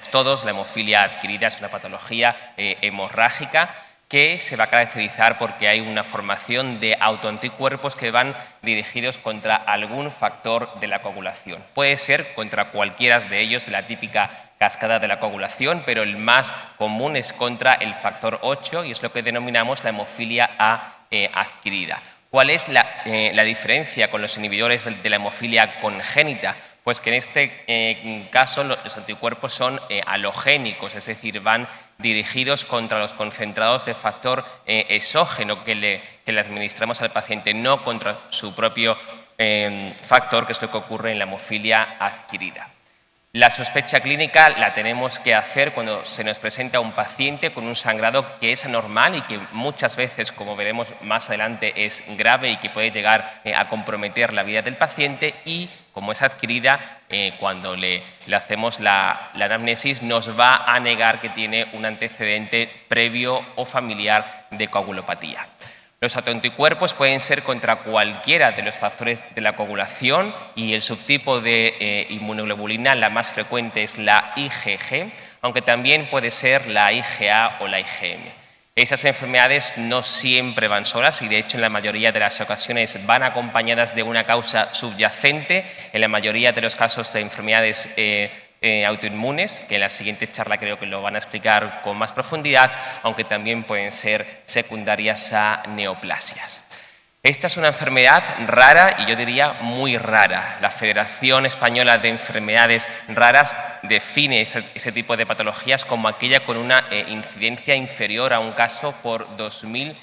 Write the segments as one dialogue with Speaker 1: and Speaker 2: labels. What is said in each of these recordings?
Speaker 1: conocemos todos, la hemofilia adquirida es una patología hemorrágica que se va a caracterizar porque hay una formación de autoanticuerpos que van dirigidos contra algún factor de la coagulación. Puede ser contra cualquiera de ellos, la típica cascada de la coagulación, pero el más común es contra el factor 8 y es lo que denominamos la hemofilia A adquirida. ¿Cuál es la diferencia con los inhibidores de la hemofilia congénita? Pues que en este caso los anticuerpos son halogénicos, es decir, van dirigidos contra los concentrados de factor exógeno que le administramos al paciente, no contra su propio factor, que es lo que ocurre en la hemofilia adquirida. La sospecha clínica la tenemos que hacer cuando se nos presenta un paciente con un sangrado que es anormal y que muchas veces, como veremos más adelante, es grave y que puede llegar a comprometer la vida del paciente y, como es adquirida, cuando le hacemos la anamnesis nos va a negar que tiene un antecedente previo o familiar de coagulopatía. Los autoanticuerpos pueden ser contra cualquiera de los factores de la coagulación y el subtipo de inmunoglobulina, la más frecuente, es la IgG, aunque también puede ser la IgA o la IgM. Esas enfermedades no siempre van solas y, de hecho, en la mayoría de las ocasiones van acompañadas de una causa subyacente. En la mayoría de los casos de enfermedades autoinmunes, que en la siguiente charla creo que lo van a explicar con más profundidad, aunque también pueden ser secundarias a neoplasias. Esta es una enfermedad rara y yo diría muy rara. La Federación Española de Enfermedades Raras define ese tipo de patologías como aquella con una incidencia inferior a un caso por 2.000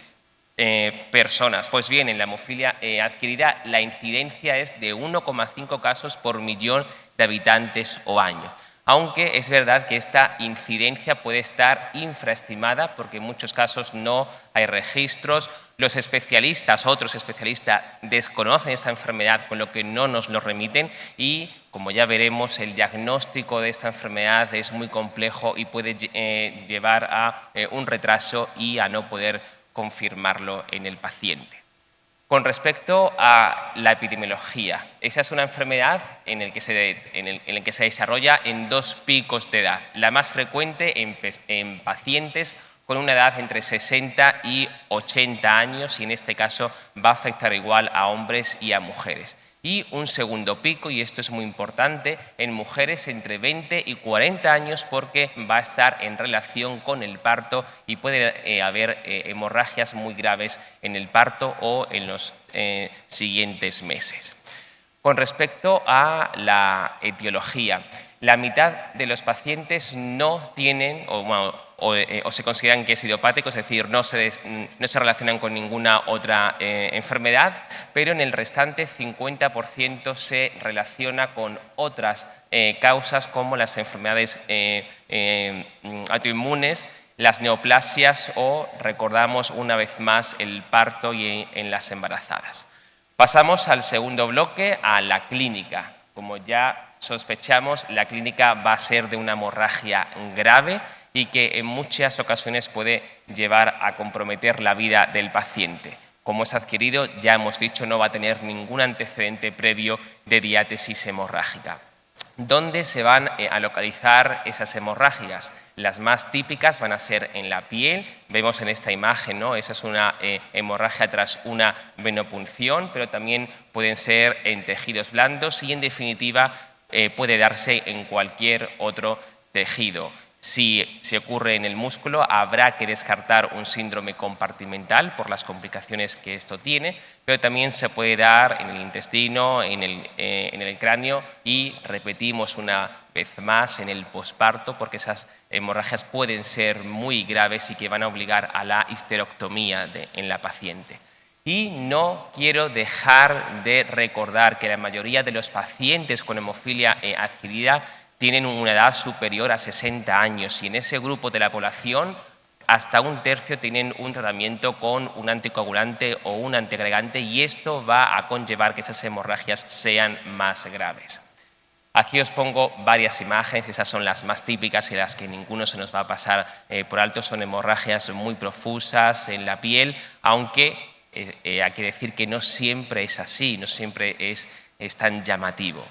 Speaker 1: personas. Pues bien, en la hemofilia adquirida la incidencia es de 1,5 casos por millón de habitantes o año. Aunque es verdad que esta incidencia puede estar infraestimada porque en muchos casos no hay registros. Los especialistas, otros especialistas, desconocen esta enfermedad, con lo que no nos lo remiten y, como ya veremos, el diagnóstico de esta enfermedad es muy complejo y puede llevar a un retraso y a no poder confirmarlo en el paciente. Con respecto a la epidemiología, esa es una enfermedad en el que se desarrolla en dos picos de edad. La más frecuente en pacientes con una edad entre 60 y 80 años y en este caso va a afectar igual a hombres y a mujeres. Y un segundo pico, y esto es muy importante, en mujeres entre 20 y 40 años porque va a estar en relación con el parto y puede haber hemorragias muy graves en el parto o en los siguientes meses. Con respecto a la etiología, la mitad de los pacientes no tienen o se consideran que es idiopático, es decir, no se relacionan con ninguna otra enfermedad, pero en el restante 50% se relaciona con otras causas como las enfermedades autoinmunes, las neoplasias o, recordamos una vez más, el parto y en las embarazadas. Pasamos al segundo bloque, a la clínica. Como ya sospechamos, la clínica va a ser de una hemorragia grave y que en muchas ocasiones puede llevar a comprometer la vida del paciente. Como es adquirido, ya hemos dicho, no va a tener ningún antecedente previo de diátesis hemorrágica. ¿Dónde se van a localizar esas hemorragias? Las más típicas van a ser en la piel. Vemos en esta imagen, ¿no? Esa es una hemorragia tras una venopunción, pero también pueden ser en tejidos blandos y, en definitiva, puede darse en cualquier otro tejido. Si se ocurre en el músculo, habrá que descartar un síndrome compartimental por las complicaciones que esto tiene, pero también se puede dar en el intestino, en el cráneo y, repetimos una vez más, en el posparto, porque esas hemorragias pueden ser muy graves y que van a obligar a la histerectomía en la paciente. Y no quiero dejar de recordar que la mayoría de los pacientes con hemofilia adquirida tienen una edad superior a 60 años y en ese grupo de la población hasta un tercio tienen un tratamiento con un anticoagulante o un antiagregante y esto va a conllevar que esas hemorragias sean más graves. Aquí os pongo varias imágenes, esas son las más típicas y las que ninguno se nos va a pasar por alto, son hemorragias muy profusas en la piel, aunque hay que decir que no siempre es así, no siempre es tan llamativo.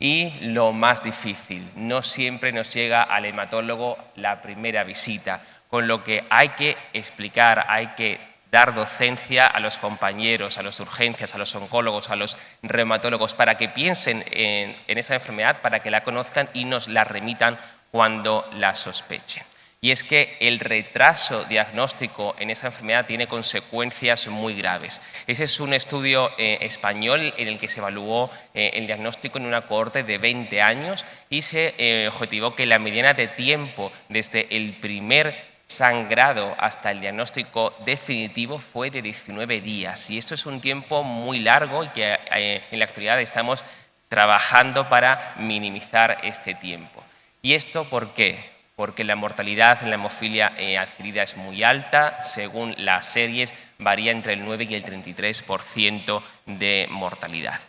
Speaker 1: Y lo más difícil, no siempre nos llega al hematólogo la primera visita, con lo que hay que explicar, hay que dar docencia a los compañeros, a los de urgencias, a los oncólogos, a los reumatólogos, para que piensen en esa enfermedad, para que la conozcan y nos la remitan cuando la sospechen. Y es que el retraso diagnóstico en esa enfermedad tiene consecuencias muy graves. Ese es un estudio español en el que se evaluó el diagnóstico en una cohorte de 20 años y se objetivó que la mediana de tiempo desde el primer sangrado hasta el diagnóstico definitivo fue de 19 días. Y esto es un tiempo muy largo y que en la actualidad estamos trabajando para minimizar este tiempo. ¿Y esto por qué? Porque la mortalidad en la hemofilia adquirida es muy alta, según las series varía entre el 9 y el 33% de mortalidad.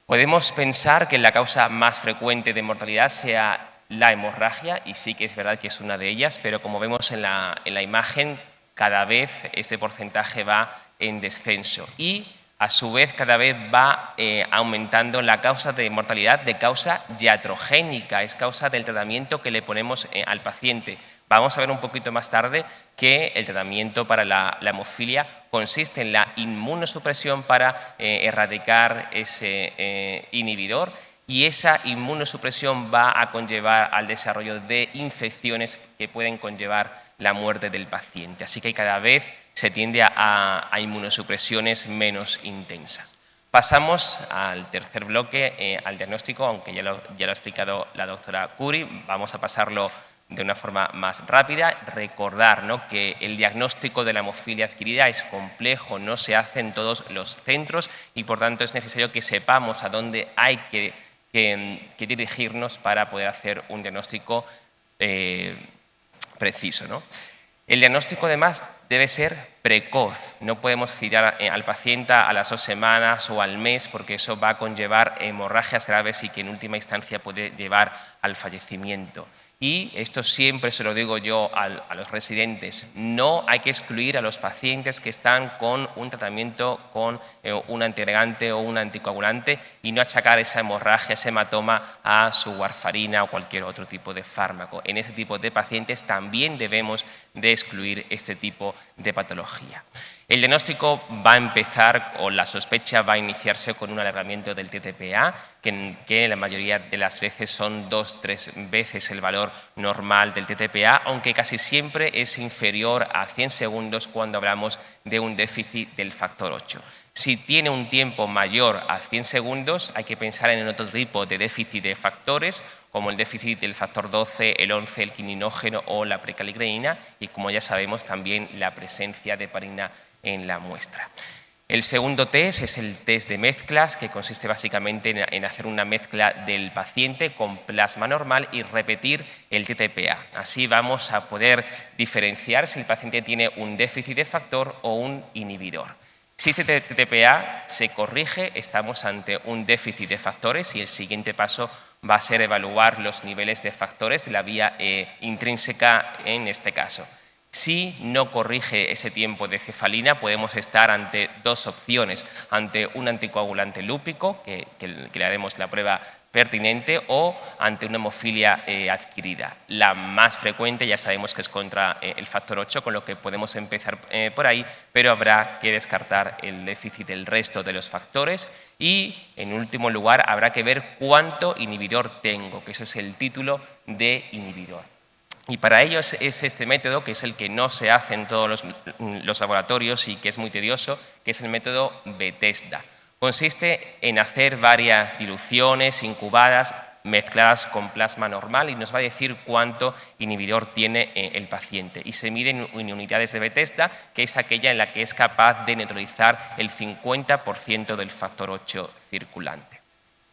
Speaker 1: Podemos pensar que la causa más frecuente de mortalidad sea la hemorragia, y sí que es verdad que es una de ellas, pero como vemos en la imagen, cada vez este porcentaje va en descenso y a su vez cada vez va aumentando la causa de mortalidad de causa iatrogénica, es causa del tratamiento que le ponemos al paciente. Vamos a ver un poquito más tarde que el tratamiento para la hemofilia consiste en la inmunosupresión para erradicar ese inhibidor, y esa inmunosupresión va a conllevar al desarrollo de infecciones que pueden conllevar la muerte del paciente. Así que cada vez se tiende a inmunosupresiones menos intensas. Pasamos al tercer bloque, al diagnóstico, aunque ya lo ha explicado la doctora Curi. Vamos a pasarlo de una forma más rápida. Recordar, ¿no?, que el diagnóstico de la hemofilia adquirida es complejo, no se hace en todos los centros y por tanto es necesario que sepamos a dónde hay que dirigirnos para poder hacer un diagnóstico preciso, ¿no? El diagnóstico además debe ser precoz, no podemos citar al paciente a las 2 semanas o al mes porque eso va a conllevar hemorragias graves y que en última instancia puede llevar al fallecimiento. Y esto siempre se lo digo yo a los residentes, no hay que excluir a los pacientes que están con un tratamiento con un antiagregante o un anticoagulante y no achacar esa hemorragia, ese hematoma a su warfarina o cualquier otro tipo de fármaco. En ese tipo de pacientes también debemos de excluir este tipo de patología. El diagnóstico va a empezar, o la sospecha va a iniciarse con un alargamiento del TTPA, que la mayoría de las veces son 2-3 veces el valor normal del TTPA, aunque casi siempre es inferior a 100 segundos cuando hablamos de un déficit del factor 8. Si tiene un tiempo mayor a 100 segundos, hay que pensar en otro tipo de déficit de factores, como el déficit del factor 12, el 11, el quininógeno o la precalicreína, y como ya sabemos también la presencia de heparina en la muestra. El segundo test es el test de mezclas, que consiste básicamente en hacer una mezcla del paciente con plasma normal y repetir el TTPA. Así vamos a poder diferenciar si el paciente tiene un déficit de factor o un inhibidor. Si ese TTPA se corrige, estamos ante un déficit de factores y el siguiente paso va a ser evaluar los niveles de factores de la vía intrínseca en este caso. Si no corrige ese tiempo de cefalina, podemos estar ante dos opciones, ante un anticoagulante lúpico, que le haremos la prueba pertinente, o ante una hemofilia adquirida. La más frecuente ya sabemos que es contra el factor 8, con lo que podemos empezar por ahí, pero habrá que descartar el déficit del resto de los factores y, en último lugar, habrá que ver cuánto inhibidor tengo, que eso es el título de inhibidor. Y para ello es este método, que es el que no se hace en todos los laboratorios y que es muy tedioso, que es el método Bethesda. Consiste en hacer varias diluciones incubadas mezcladas con plasma normal y nos va a decir cuánto inhibidor tiene el paciente. Y se miden en unidades de Bethesda, que es aquella en la que es capaz de neutralizar el 50% del factor 8 circulante.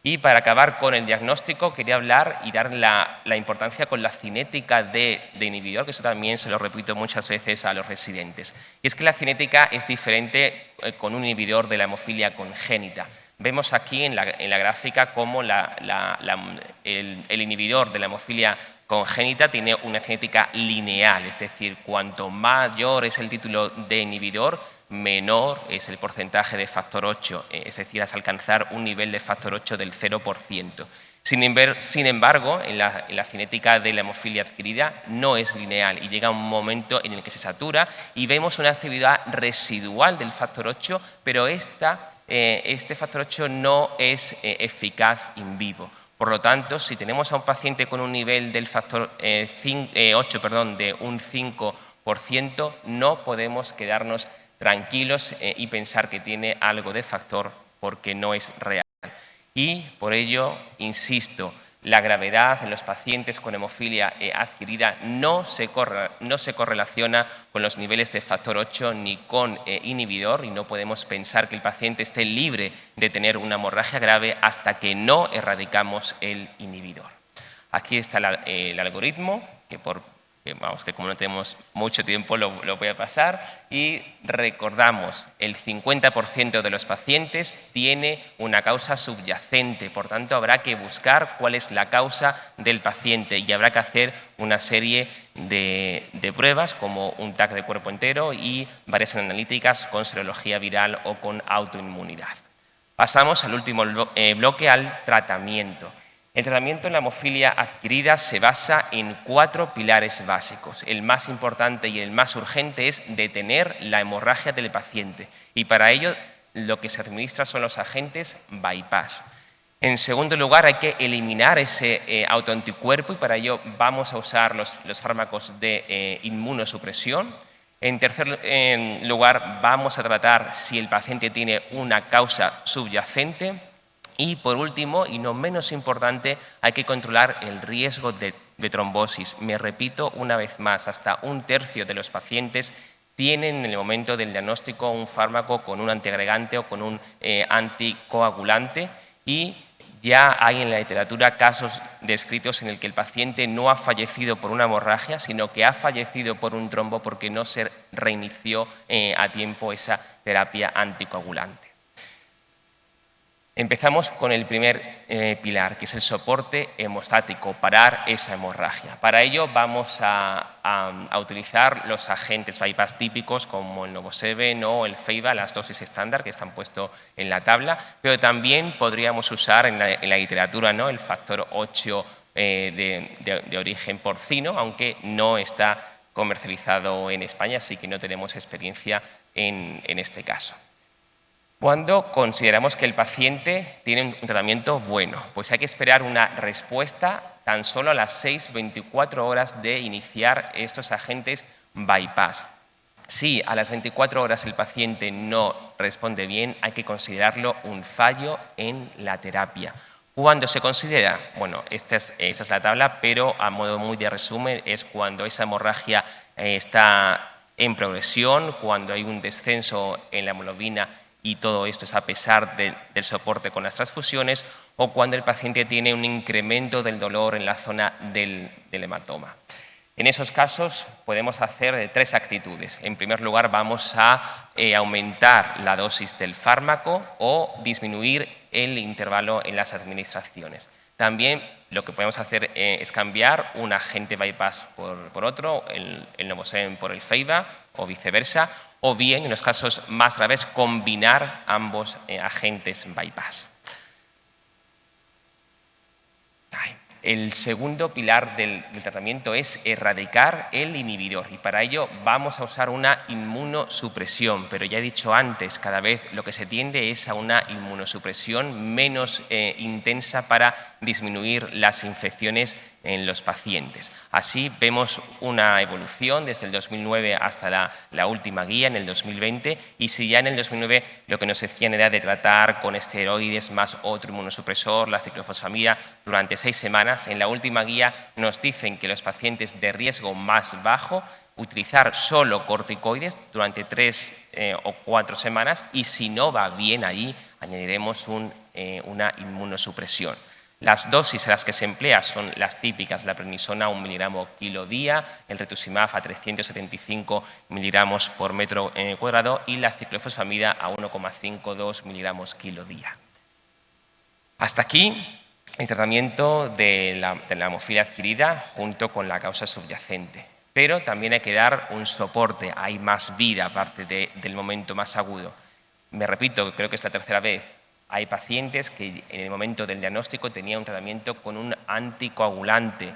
Speaker 1: Y para acabar con el diagnóstico, quería hablar y dar la importancia con la cinética de inhibidor, que eso también se lo repito muchas veces a los residentes. Y es que la cinética es diferente con un inhibidor de la hemofilia congénita. Vemos aquí en la gráfica cómo el inhibidor de la hemofilia congénita tiene una cinética lineal, es decir, cuanto mayor es el título de inhibidor, menor es el porcentaje de factor 8, es decir, hasta alcanzar un nivel de factor 8 del 0%. Sin embargo, en la cinética de la hemofilia adquirida no es lineal y llega un momento en el que se satura y vemos una actividad residual del factor 8, pero este factor 8 no es eficaz in vivo. Por lo tanto, si tenemos a un paciente con un nivel del factor 8 de un 5%, no podemos quedarnos tranquilos y pensar que tiene algo de factor porque no es real. Y por ello, insisto, la gravedad en los pacientes con hemofilia adquirida no se correlaciona con los niveles de factor 8 ni con inhibidor, y no podemos pensar que el paciente esté libre de tener una hemorragia grave hasta que no erradicamos el inhibidor. Aquí está el algoritmo, que como no tenemos mucho tiempo lo voy a pasar, y recordamos, el 50% de los pacientes tiene una causa subyacente, por tanto habrá que buscar cuál es la causa del paciente y habrá que hacer una serie de pruebas como un TAC de cuerpo entero y varias analíticas con serología viral o con autoinmunidad. Pasamos al último bloque, al tratamiento. El tratamiento en la hemofilia adquirida se basa en 4 pilares básicos. El más importante y el más urgente es detener la hemorragia del paciente y para ello lo que se administra son los agentes bypass. En segundo lugar, hay que eliminar ese autoanticuerpo y para ello vamos a usar los fármacos de inmunosupresión. En tercer lugar, vamos a tratar si el paciente tiene una causa subyacente. Y por último, y no menos importante, hay que controlar el riesgo de trombosis. Me repito una vez más, hasta un tercio de los pacientes tienen en el momento del diagnóstico un fármaco con un antiagregante o con un anticoagulante y ya hay en la literatura casos descritos en el que el paciente no ha fallecido por una hemorragia, sino que ha fallecido por un trombo porque no se reinició a tiempo esa terapia anticoagulante. Empezamos con el primer pilar, que es el soporte hemostático, parar esa hemorragia. Para ello vamos a utilizar los agentes bypass típicos como el Novoseven o el Feiba, las dosis estándar que están puestos en la tabla, pero también podríamos usar en la literatura, ¿no?, el factor 8 de origen porcino, aunque no está comercializado en España, así que no tenemos experiencia en este caso. Cuando consideramos que el paciente tiene un tratamiento bueno, pues hay que esperar una respuesta tan solo a las 6-24 horas de iniciar estos agentes bypass. Si a las 24 horas el paciente no responde bien, hay que considerarlo un fallo en la terapia. ¿Cuándo se considera? Bueno, esta es la tabla, pero a modo muy de resumen es cuando esa hemorragia está en progresión, cuando hay un descenso en la hemoglobina y todo esto es a pesar del soporte con las transfusiones, o cuando el paciente tiene un incremento del dolor en la zona del hematoma. En esos casos podemos hacer 3 actitudes. En primer lugar, vamos a aumentar la dosis del fármaco o disminuir el intervalo en las administraciones. También lo que podemos hacer es cambiar un agente bypass por otro, el Novoseven por el Feiba o viceversa, o bien, en los casos más graves, combinar ambos agentes bypass. El segundo pilar del tratamiento es erradicar el inhibidor y para ello vamos a usar una inmunosupresión, pero ya he dicho antes, cada vez lo que se tiende es a una inmunosupresión menos intensa para disminuir las infecciones en los pacientes. Así vemos una evolución desde el 2009 hasta la última guía en el 2020 y si ya en el 2009 lo que nos decían era de tratar con esteroides más otro inmunosupresor, la ciclofosfamida, durante 6 semanas, en la última guía nos dicen que los pacientes de riesgo más bajo utilizar solo corticoides durante 3 o 4 semanas y si no va bien ahí añadiremos una inmunosupresión. Las dosis a las que se emplea son las típicas, la prednisona a 1 miligramo kilo día, el rituximab a 375 miligramos por metro cuadrado y la ciclofosfamida a 1,52 miligramos kilo día. Hasta aquí el tratamiento de la hemofilia adquirida junto con la causa subyacente. Pero también hay que dar un soporte, hay más vida aparte del momento más agudo. Me repito, creo que es la tercera vez, Hay pacientes que en el momento del diagnóstico tenían un tratamiento con un anticoagulante.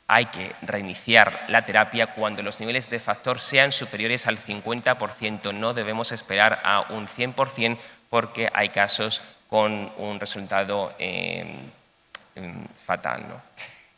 Speaker 1: Hay que reiniciar la terapia cuando los niveles de factor sean superiores al 50%. No debemos esperar a un 100% porque hay casos con un resultado fatal, ¿no?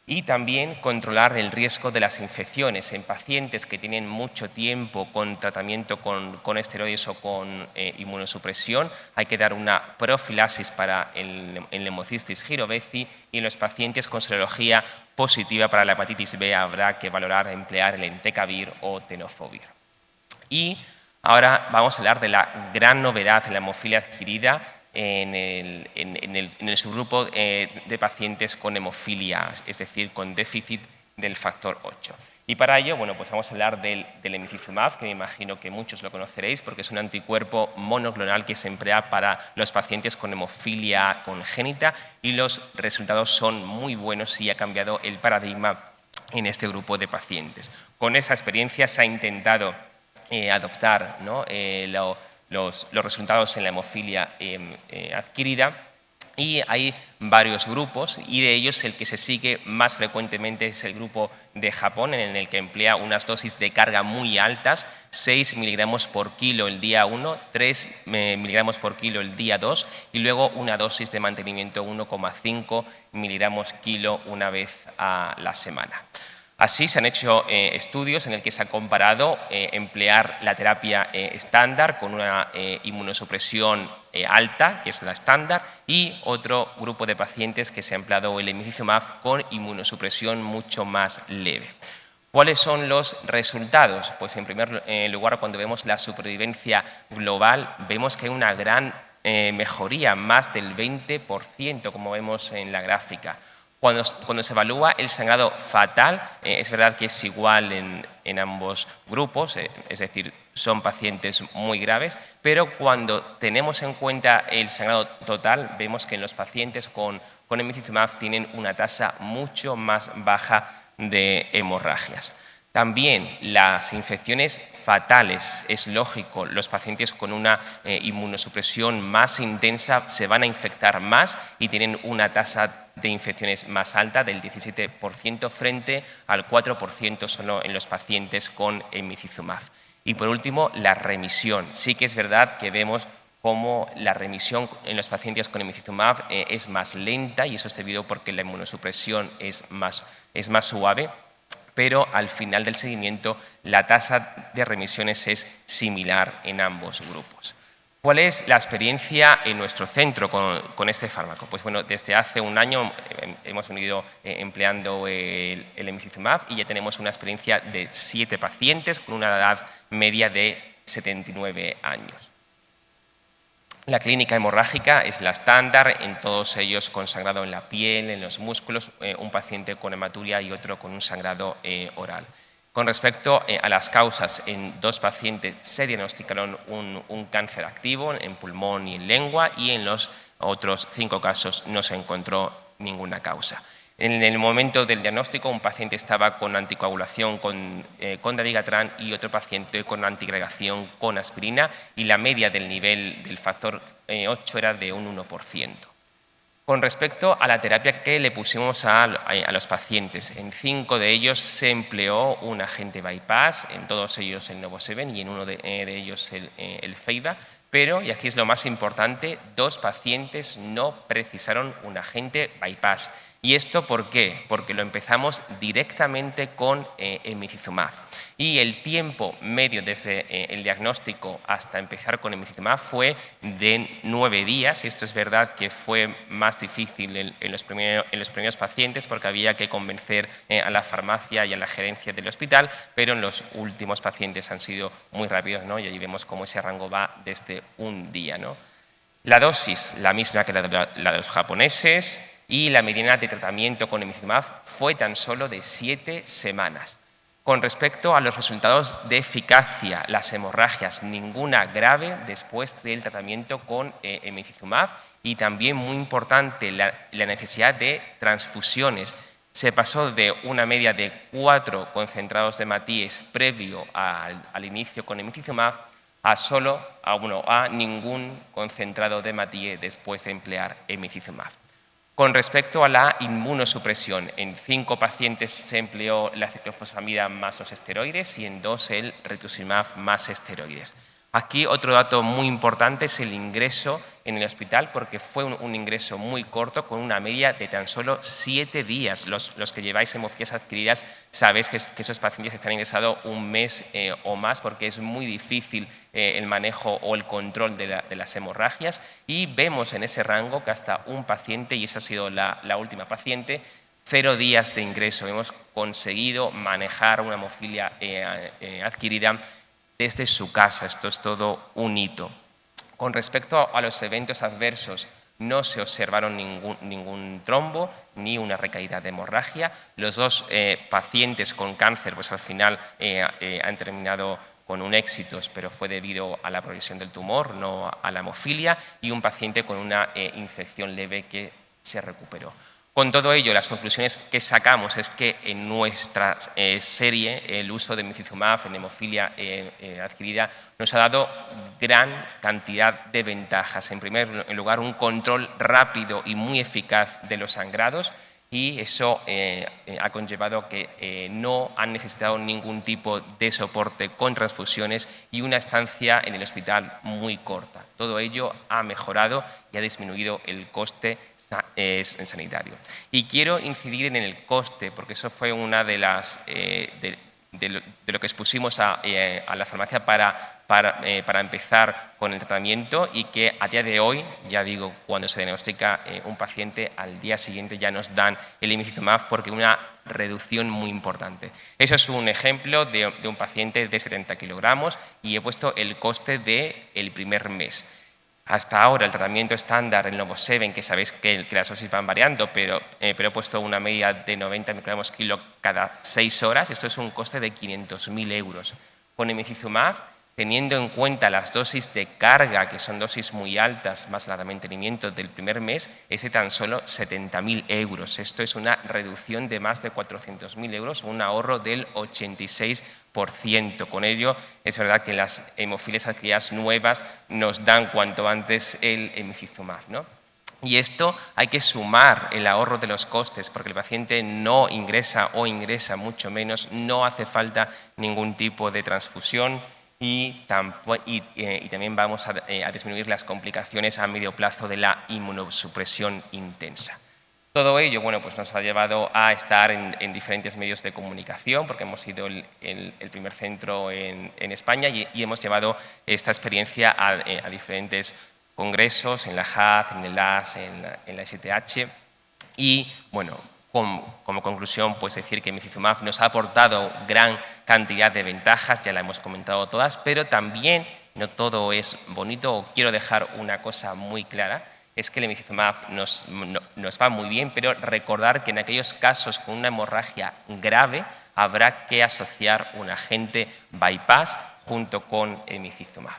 Speaker 1: Y también controlar el riesgo de las infecciones en pacientes que tienen mucho tiempo con tratamiento con esteroides o con inmunosupresión. Hay que dar una profilaxis para el Leumocistis jirovecii, y en los pacientes con serología positiva para la hepatitis B habrá que valorar emplear el entecavir o tenofovir. Y ahora vamos a hablar de la gran novedad de la hemofilia adquirida en el subgrupo de pacientes con hemofilia, es decir, con déficit del factor 8. Y para ello, bueno, pues vamos a hablar del emicizumab, que me imagino que muchos lo conoceréis porque es un anticuerpo monoclonal que se emplea para los pacientes con hemofilia congénita, y los resultados son muy buenos y ha cambiado el paradigma en este grupo de pacientes. Con esa experiencia se ha intentado adoptar, ¿no?, los resultados en la hemofilia adquirida, y hay varios grupos, y de ellos el que se sigue más frecuentemente es el grupo de Japón, en el que emplea unas dosis de carga muy altas, 6 miligramos por kilo el día 1, 3 miligramos por kilo el día 2, y luego una dosis de mantenimiento 1,5 miligramos kilo una vez a la semana. Así se han hecho estudios en el que se ha comparado emplear la terapia estándar con una inmunosupresión alta, que es la estándar, y otro grupo de pacientes que se ha empleado el emicizumab con inmunosupresión mucho más leve. ¿Cuáles son los resultados? Pues en primer lugar, cuando vemos la supervivencia global, vemos que hay una gran mejoría, más del 20%, como vemos en la gráfica. Cuando se evalúa el sangrado fatal, es verdad que es igual en ambos grupos, es decir, son pacientes muy graves, pero cuando tenemos en cuenta el sangrado total, vemos que en los pacientes con emicizumab tienen una tasa mucho más baja de hemorragias. También las infecciones fatales, es lógico, los pacientes con una inmunosupresión más intensa se van a infectar más y tienen una tasa de infecciones más alta, del 17%, frente al 4% solo en los pacientes con emicizumab. Y por último, la remisión. Sí que es verdad que vemos cómo la remisión en los pacientes con emicizumab es más lenta, y eso es debido porque la inmunosupresión es más suave, pero al final del seguimiento la tasa de remisiones es similar en ambos grupos. ¿Cuál es la experiencia en nuestro centro con este fármaco? Pues bueno, desde hace un año hemos venido empleando el emicizumab, y ya tenemos una experiencia de 7 pacientes con una edad media de 79 años. La clínica hemorrágica es la estándar, en todos ellos con sangrado en la piel, en los músculos, un paciente con hematuria y otro con un sangrado oral. Con respecto a las causas, en 2 pacientes se diagnosticaron un cáncer activo en pulmón y en lengua, y en los otros 5 casos no se encontró ninguna causa. En el momento del diagnóstico, un paciente estaba con anticoagulación con dabigatran y otro paciente con antiagregación con aspirina, y la media del nivel del factor 8 era de un 1%. Con respecto a la terapia que le pusimos a los pacientes, en 5 de ellos se empleó un agente bypass, en todos ellos el Novoseven y en uno de ellos el Feiba, pero, y aquí es lo más importante, 2 pacientes no precisaron un agente bypass. ¿Y esto por qué? Porque lo empezamos directamente con emicizumab. Y el tiempo medio desde el diagnóstico hasta empezar con emicizumab fue de 9 días. Esto es verdad que fue más difícil en los primeros pacientes porque había que convencer a la farmacia y a la gerencia del hospital, pero en los últimos pacientes han sido muy rápidos, ¿no? Y ahí vemos cómo ese rango va desde un día, ¿no? La dosis, la misma que la de los japoneses, y la mediana de tratamiento con emicizumab fue tan solo de 7 semanas. Con respecto a los resultados de eficacia, las hemorragias, ninguna grave después del tratamiento con emicizumab, y también muy importante la necesidad de transfusiones. Se pasó de una media de 4 concentrados de hematíes previo al inicio con emicizumab a ningún concentrado de hematía después de emplear emicizumab. Con respecto a la inmunosupresión, en 5 pacientes se empleó la ciclofosfamida más los esteroides y en 2 el rituximab más esteroides. Aquí otro dato muy importante es el ingreso en el hospital, porque fue un ingreso muy corto, con una media de tan solo 7 días. Los que lleváis hemofilias adquiridas sabéis que esos pacientes están ingresados un mes o más, porque es muy difícil el manejo o el control de las hemorragias, y vemos en ese rango que hasta un paciente, y esa ha sido la última paciente, 0 días de ingreso. Hemos conseguido manejar una hemofilia adquirida desde su casa. Esto es todo un hito. Con respecto a los eventos adversos, no se observaron ningún trombo ni una recaída de hemorragia. Los 2 pacientes con cáncer, pues al final han terminado con un éxito, pero fue debido a la progresión del tumor, no a la hemofilia, y un paciente con una infección leve que se recuperó. Con todo ello, las conclusiones que sacamos es que en nuestra serie el uso de emicizumab en hemofilia adquirida nos ha dado gran cantidad de ventajas. En primer lugar, un control rápido y muy eficaz de los sangrados, y eso ha conllevado que no han necesitado ningún tipo de soporte con transfusiones y una estancia en el hospital muy corta. Todo ello ha mejorado y ha disminuido el coste sanitario. Y quiero incidir en el coste, porque eso fue una de lo que expusimos a la farmacia para empezar con el tratamiento, y que a día de hoy, ya digo, cuando se diagnostica un paciente, al día siguiente ya nos dan el emicizumab, porque una reducción muy importante. Eso es un ejemplo de un paciente de 70 kilogramos, y he puesto el coste del primer mes. Hasta ahora el tratamiento estándar, el Novoseven, que sabéis que las dosis van variando, pero he puesto una media de 90 microgramos kilo cada 6 horas. Esto es un coste de 500.000 euros. Con emicizumab, teniendo en cuenta las dosis de carga, que son dosis muy altas, más la de mantenimiento del primer mes, es de tan solo 70.000 euros. Esto es una reducción de más de 400.000 euros, un ahorro del 86%. Con ello, es verdad que las hemofilias adquiridas nuevas nos dan cuanto antes el emicizumab, ¿no? Y esto hay que sumar el ahorro de los costes, porque el paciente no ingresa o ingresa mucho menos, no hace falta ningún tipo de transfusión, y también vamos a disminuir las complicaciones a medio plazo de la inmunosupresión intensa. Todo ello, bueno, pues nos ha llevado a estar en diferentes medios de comunicación, porque hemos sido el primer centro en España, y hemos llevado esta experiencia a diferentes congresos, en la JAD, en el AS, en la STH, y bueno, como conclusión, pues decir que emicizumab nos ha aportado gran cantidad de ventajas, ya la hemos comentado todas, pero también no todo es bonito. Quiero dejar una cosa muy clara, es que el emicizumab nos va muy bien, pero recordar que en aquellos casos con una hemorragia grave habrá que asociar un agente bypass junto con emicizumab.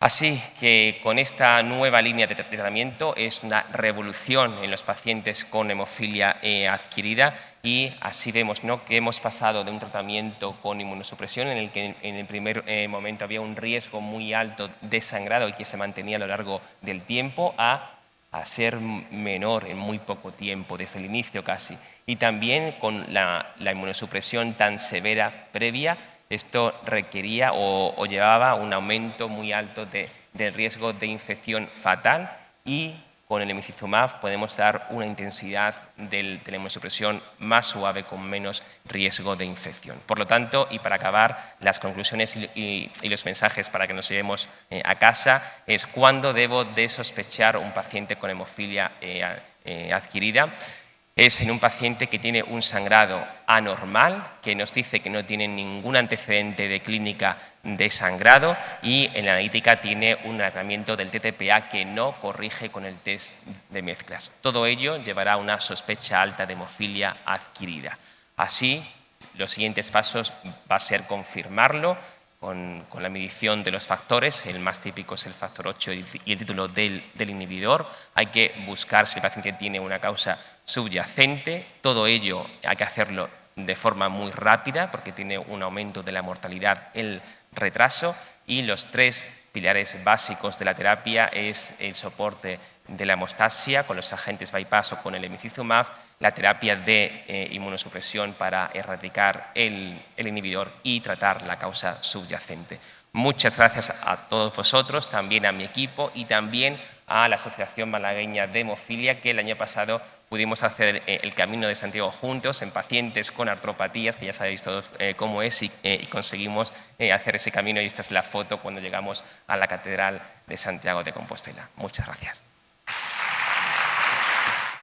Speaker 1: Así que con esta nueva línea de tratamiento es una revolución en los pacientes con hemofilia adquirida, y así vemos, ¿no?, que hemos pasado de un tratamiento con inmunosupresión en el que en el primer momento había un riesgo muy alto de sangrado y que se mantenía a lo largo del tiempo, a ser menor en muy poco tiempo, desde el inicio casi. Y también con la inmunosupresión tan severa previa, esto requería o llevaba un aumento muy alto del riesgo de infección fatal, y con el emicizumab podemos dar una intensidad de la inmunosupresión más suave, con menos riesgo de infección. Por lo tanto, y para acabar, las conclusiones y los mensajes para que nos llevemos a casa es: ¿cuándo debo de sospechar un paciente con hemofilia adquirida? Es en un paciente que tiene un sangrado anormal, que nos dice que no tiene ningún antecedente de clínica de sangrado, y en la analítica tiene un tratamiento del TTPA que no corrige con el test de mezclas. Todo ello llevará a una sospecha alta de hemofilia adquirida. Así, los siguientes pasos va a ser confirmarlo con la medición de los factores. El más típico es el factor 8 y el título del inhibidor. Hay que buscar si el paciente tiene una causa subyacente. Todo ello hay que hacerlo de forma muy rápida porque tiene un aumento de la mortalidad, el retraso, y los 3 pilares básicos de la terapia es el soporte de la hemostasia con los agentes bypass o con el emicizumab, la terapia de inmunosupresión para erradicar el inhibidor y tratar la causa subyacente. Muchas gracias a todos vosotros, también a mi equipo y también a la Asociación Malagueña de Hemofilia, que el año pasado pudimos hacer el Camino de Santiago juntos en pacientes con artropatías, que ya sabéis todos cómo es, y conseguimos hacer ese camino, y esta es la foto cuando llegamos a la Catedral de Santiago de Compostela. Muchas gracias.